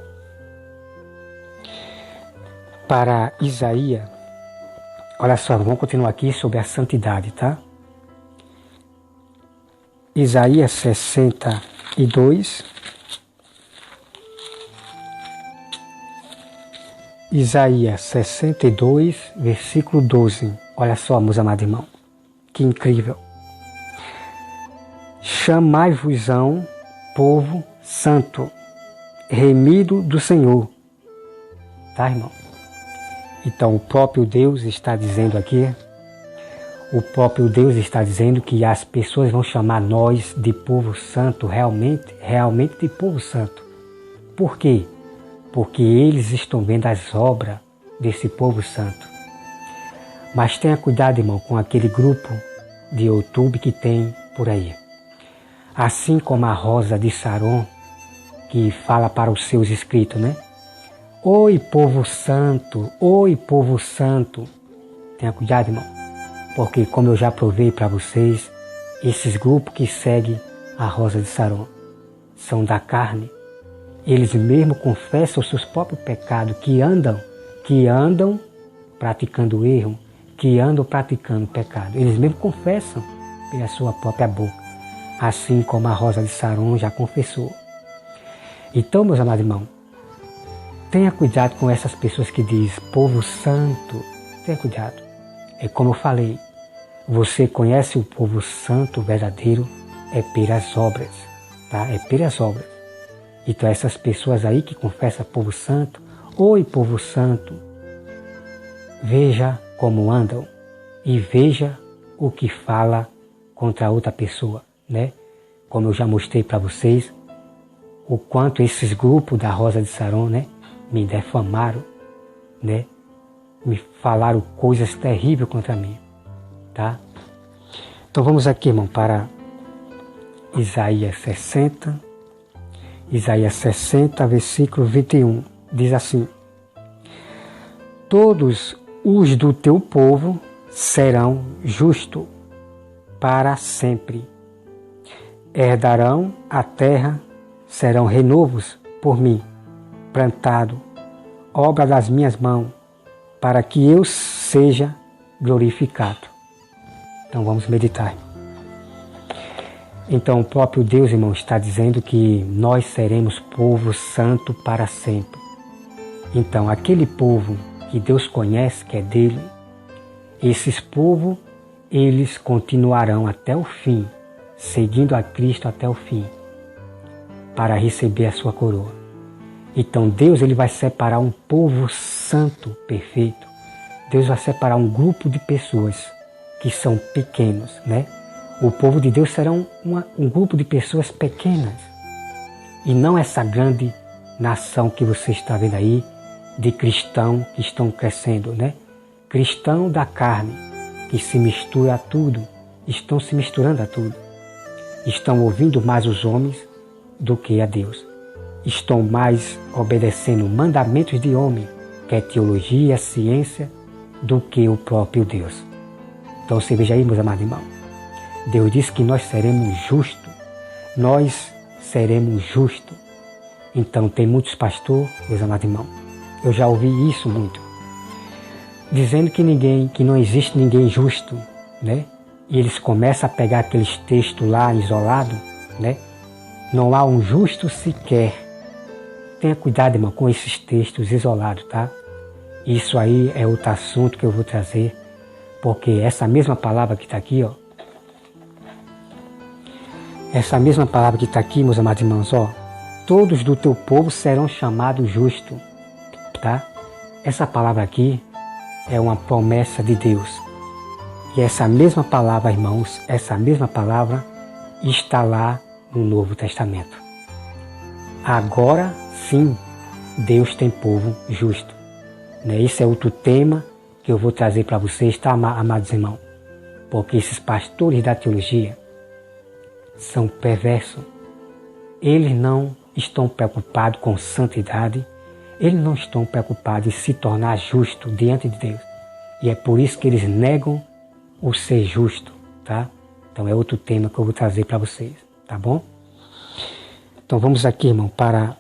Isaías. Olha só, vamos continuar aqui sobre a santidade, tá? Isaías 62. Isaías 62, versículo 12. Olha só, meus amados irmãos, que incrível. Chamai-vos-ão, povo santo, remido do Senhor. Tá, irmão? Então, o próprio Deus está dizendo aqui, o próprio Deus está dizendo que as pessoas vão chamar nós de povo santo, realmente de povo santo. Por quê? Porque eles estão vendo as obras desse povo santo. Mas tenha cuidado, irmão, com aquele grupo de YouTube que tem por aí. Assim como a Rosa de Saron, que fala para os seus inscritos, né? Oi, povo santo, oi, povo santo. Tenha cuidado, irmão, porque como eu já provei para vocês, esses grupos que seguem a Rosa de Saron são da carne. Eles mesmos confessam os seus próprios pecados, que andam praticando erro, que andam praticando pecado. Eles mesmos confessam pela sua própria boca, assim como a Rosa de Saron já confessou. Então, meus amados irmãos, tenha cuidado com essas pessoas que dizem povo santo. Tenha cuidado. É como eu falei, você conhece o povo santo verdadeiro é pelas obras, tá? É pelas obras. Então essas pessoas aí que confessam povo santo, oi povo santo, veja como andam e veja o que fala contra outra pessoa, né? Como eu já mostrei para vocês, o quanto esses grupos da Rosa de Saron, né, me defamaram, né? Me falaram coisas terríveis contra mim, tá? Então vamos aqui, irmão, para Isaías 60. Isaías 60, versículo 21. Diz assim: todos os do teu povo serão justos para sempre. Herdarão a terra, serão renovos por mim, plantado, obra das minhas mãos, para que eu seja glorificado. Então vamos meditar. Então o próprio Deus, irmão, está dizendo que nós seremos povo santo para sempre. Então aquele povo que Deus conhece, que é dele, esses povos, eles continuarão até o fim, seguindo a Cristo até o fim, para receber a sua coroa. Então Deus, ele vai separar um povo santo, perfeito. Deus vai separar um grupo de pessoas que são pequenos, né? O povo de Deus será um grupo de pessoas pequenas e não essa grande nação que você está vendo aí, de cristãos que estão crescendo, né? Cristão da carne, que se mistura a tudo, estão se misturando a tudo. Estão ouvindo mais os homens do que a Deus. Estão mais obedecendo mandamentos de homem, que é teologia, ciência, do que o próprio Deus. Então você veja aí, meus amados irmãos, Deus diz que nós seremos justos. Nós seremos justos. Então tem muitos pastores, meus amados irmãos, eu já ouvi isso muito, dizendo que não existe ninguém justo, né? E eles começam a pegar aqueles textos lá isolados, né? Não há um justo sequer. Tenha cuidado, irmão, com esses textos isolados, tá? Isso aí é outro assunto que eu vou trazer, porque essa mesma palavra que está aqui, ó, essa mesma palavra que está aqui, meus amados irmãos, ó, todos do teu povo serão chamados justos, tá? Essa palavra aqui é uma promessa de Deus. E essa mesma palavra, irmãos, essa mesma palavra está lá no Novo Testamento. Agora sim, Deus tem povo justo. Né? Esse é outro tema que eu vou trazer para vocês, tá, amados irmãos? Porque esses pastores da teologia são perversos. Eles não estão preocupados com santidade, eles não estão preocupados em se tornar justo diante de Deus. E é por isso que eles negam o ser justo, tá? Então é outro tema que eu vou trazer para vocês, tá bom? Então vamos aqui, irmão, para...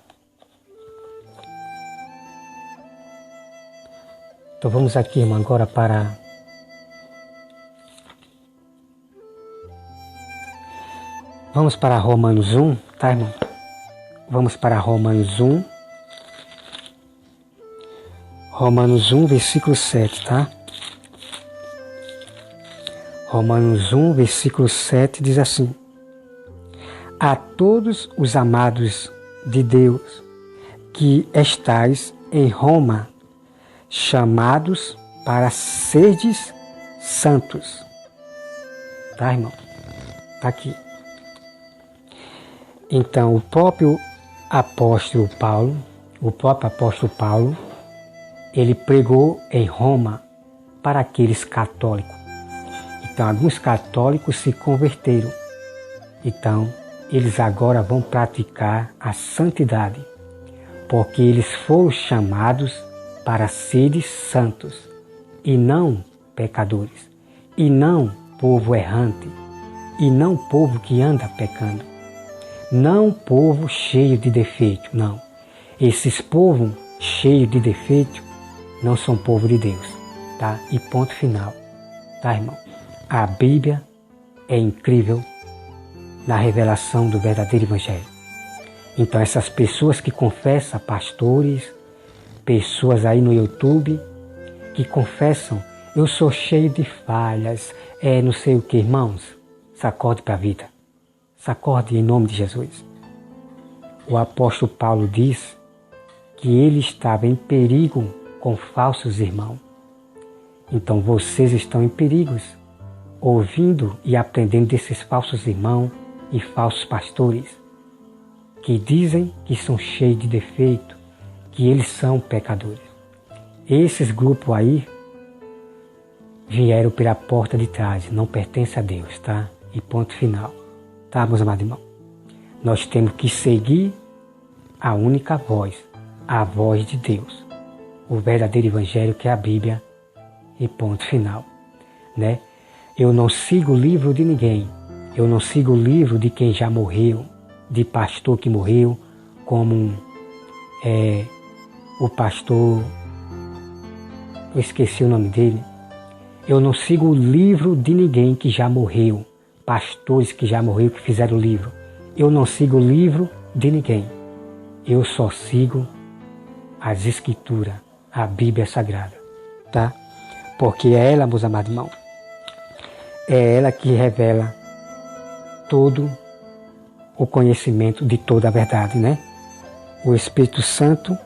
Então vamos aqui, irmão, agora para... Vamos para Romanos 1, tá, irmão? Vamos para Romanos 1. Romanos 1, versículo 7, tá? Romanos 1, versículo 7 diz assim: a todos os amados de Deus que estais em Roma, chamados para serdes santos. Tá, irmão? Tá aqui. Então, o próprio apóstolo Paulo, ele pregou em Roma para aqueles católicos. Então, alguns católicos se converteram. Então, eles agora vão praticar a santidade, porque eles foram chamados para serem santos, e não pecadores, e não povo errante, e não povo que anda pecando, não povo cheio de defeito, não. Esses povos cheios de defeito não são povo de Deus, tá? E ponto final, tá, irmão? A Bíblia é incrível na revelação do verdadeiro Evangelho. Então essas pessoas que confessam, pastores, pessoas aí no YouTube que confessam: eu sou cheio de falhas, não sei o que. Irmãos, sacode para a vida. Sacode em nome de Jesus. O apóstolo Paulo diz que ele estava em perigo com falsos irmãos. Então vocês estão em perigos, ouvindo e aprendendo desses falsos irmãos e falsos pastores, que dizem que são cheios de defeito, que eles são pecadores. Esses grupos aí vieram pela porta de trás, não pertencem a Deus, tá? E ponto final. Tá, meus amados irmãos? Nós temos que seguir a única voz, a voz de Deus. O verdadeiro evangelho que é a Bíblia e ponto final, né? Eu não sigo o livro de ninguém. Eu não sigo o livro de quem já morreu, de pastor que morreu, como o pastor, eu esqueci o nome dele. Eu não sigo o livro de ninguém que já morreu, pastores que já morreram, que fizeram o livro. Eu não sigo o livro de ninguém. Eu só sigo as Escrituras, a Bíblia Sagrada, tá? Porque é ela, meus amados irmãos, é ela que revela todo o conhecimento de toda a verdade, né? O Espírito Santo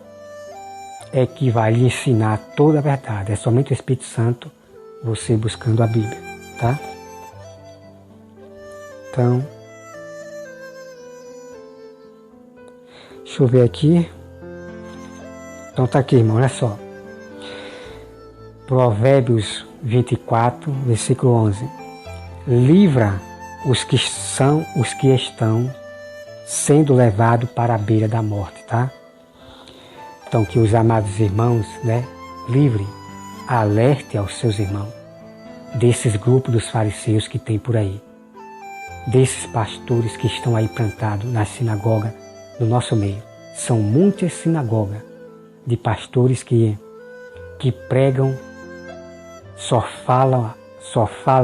é que vai lhe ensinar toda a verdade. É somente o Espírito Santo, você buscando a Bíblia, tá? Então, deixa eu ver aqui. Então tá aqui, irmão, olha só. Provérbios 24, versículo 11. Livra os que estão sendo levados para a beira da morte, tá? Então que os amados irmãos, né, livre, alerte aos seus irmãos desses grupos dos fariseus que tem por aí, desses pastores que estão aí plantados na sinagoga, no nosso meio. São muitas sinagogas de pastores que pregam, só fala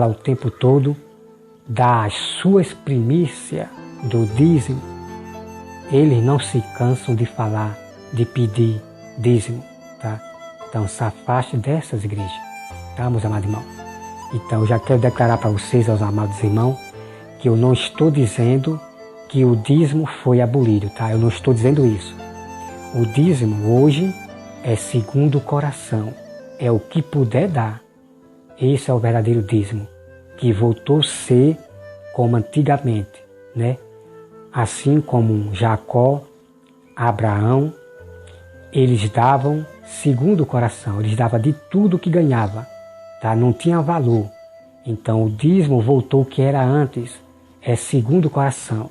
o tempo todo das suas primícias, do dízimo. Eles não se cansam de falar, de pedir dízimo, tá? Então se afaste dessas igrejas, tá, meus amados irmãos? Então eu já quero declarar para vocês, aos amados irmãos, que eu não estou dizendo que o dízimo foi abolido, tá? Eu não estou dizendo isso. O dízimo hoje é segundo o coração, é o que puder dar. Esse é o verdadeiro dízimo, que voltou a ser como antigamente, né? Assim como Jacó, Abraão, eles davam segundo o coração, eles davam de tudo que ganhava, tá? Não tinha valor. Então o dízimo voltou ao que era antes, é segundo o coração.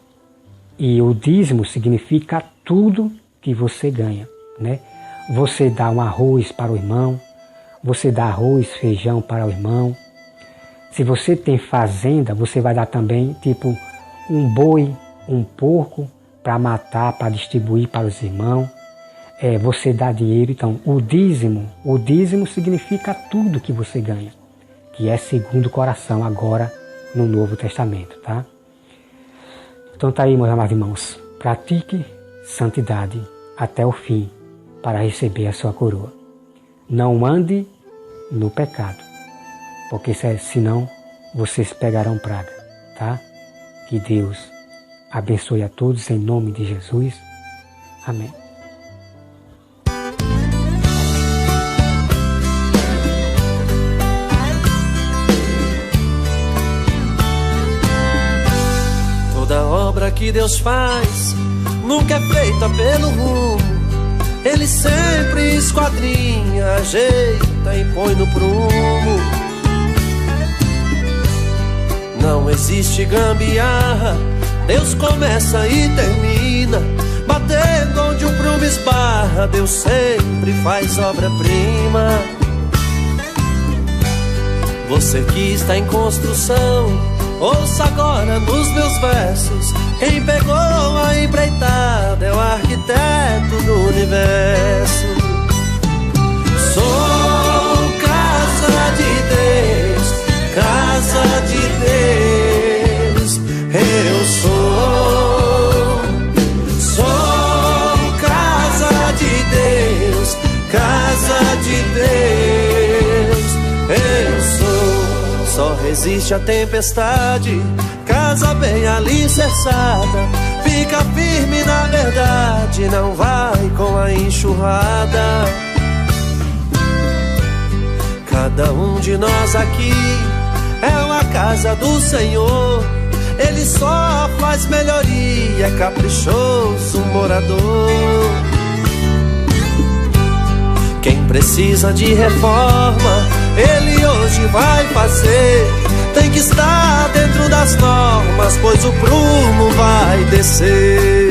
E o dízimo significa tudo que você ganha, né? Você dá um arroz para o irmão, você dá arroz, feijão para o irmão. Se você tem fazenda, você vai dar também, tipo, um boi, um porco para matar, para distribuir para os irmãos. Você dá dinheiro. Então, o dízimo significa tudo que você ganha, que é segundo o coração agora no Novo Testamento, tá? Então tá aí, meus amados irmãos, pratique santidade até o fim para receber a sua coroa. Não ande no pecado, porque senão vocês pegarão praga, tá? Que Deus abençoe a todos em nome de Jesus. Amém. Toda obra que Deus faz nunca é feita pelo rumo. Ele sempre esquadrinha, ajeita e põe no prumo. Não existe gambiarra, Deus começa e termina. Batendo onde o prumo esbarra, Deus sempre faz obra-prima. Você que está em construção, ouça agora nos meus versos. Quem pegou a empreitada é o arquiteto do universo. Sou casa de Deus, casa de Deus. Eu sou casa de Deus, casa resiste à tempestade, casa bem alicerçada, fica firme na verdade, não vai com a enxurrada. Cada um de nós aqui é uma casa do Senhor, Ele só faz melhoria, é caprichoso morador. Quem precisa de reforma, Ele hoje vai fazer. Tem que estar dentro das normas, pois o prumo vai descer.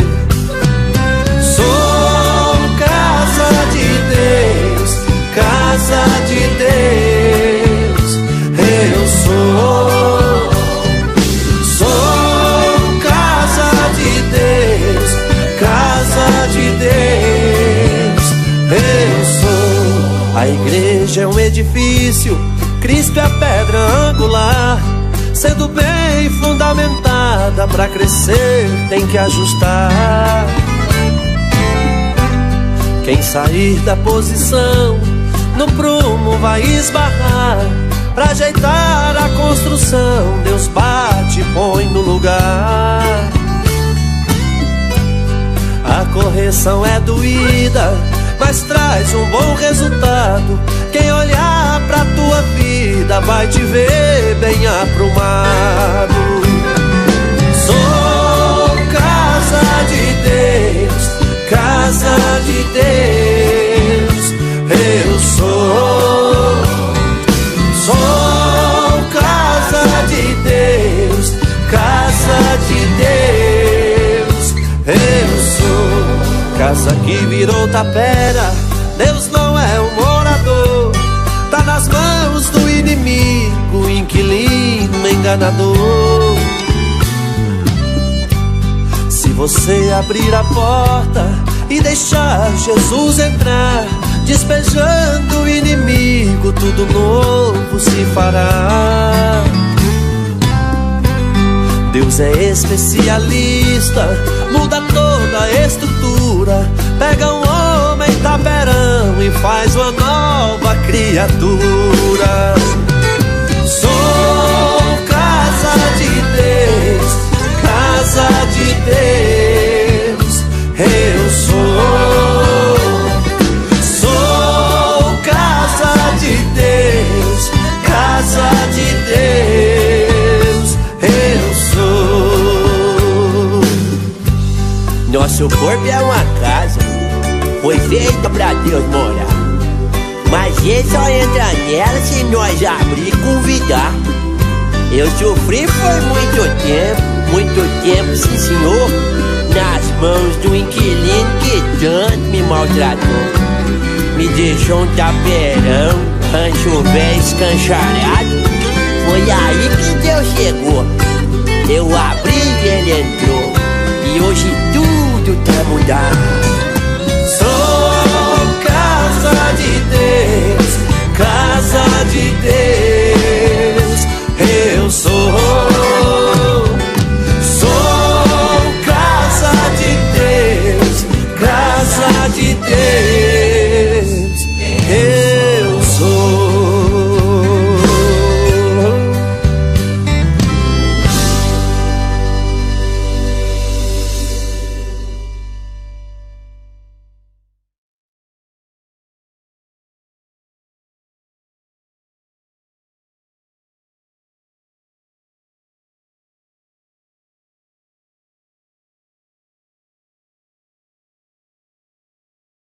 Sou casa de Deus, casa de Deus. Eu sou casa de Deus, casa de Deus. Eu sou. A igreja é um edifício, Cristo é a pedra angular. Sendo bem fundamentada, pra crescer tem que ajustar. Quem sair da posição, no prumo vai esbarrar. Pra ajeitar a construção, Deus bate e põe no lugar. A correção é doída, mas traz um bom resultado. Quem olhar pra tua vida vai te ver bem aprumado. Sou casa de Deus, casa de Deus. Eu sou casa de Deus, casa de Deus. Eu sou casa que virou tapera, Deus não é um morador. Tá nas mãos do inimigo, inquilino, enganador. Se você abrir a porta e deixar Jesus entrar, despejando o inimigo, tudo novo se fará. Deus é especialista, muda toda a estrutura. Pega um homem taperão e faz uma nova criatura. Sou casa de Deus, casa de Deus. Eu sou casa de Deus, casa de Deus. Eu sou. Nosso corpo é uma casa, foi feita pra Deus morar. Mas Ele só entra nela se nós abrir e convidar. Eu sofri por muito tempo, sim senhor, nas mãos do inquilino que tanto me maltratou. Me deixou um taperão, rancho velho escancharado. Foi aí que Deus chegou, eu abri e Ele entrou. E hoje tudo tá mudado.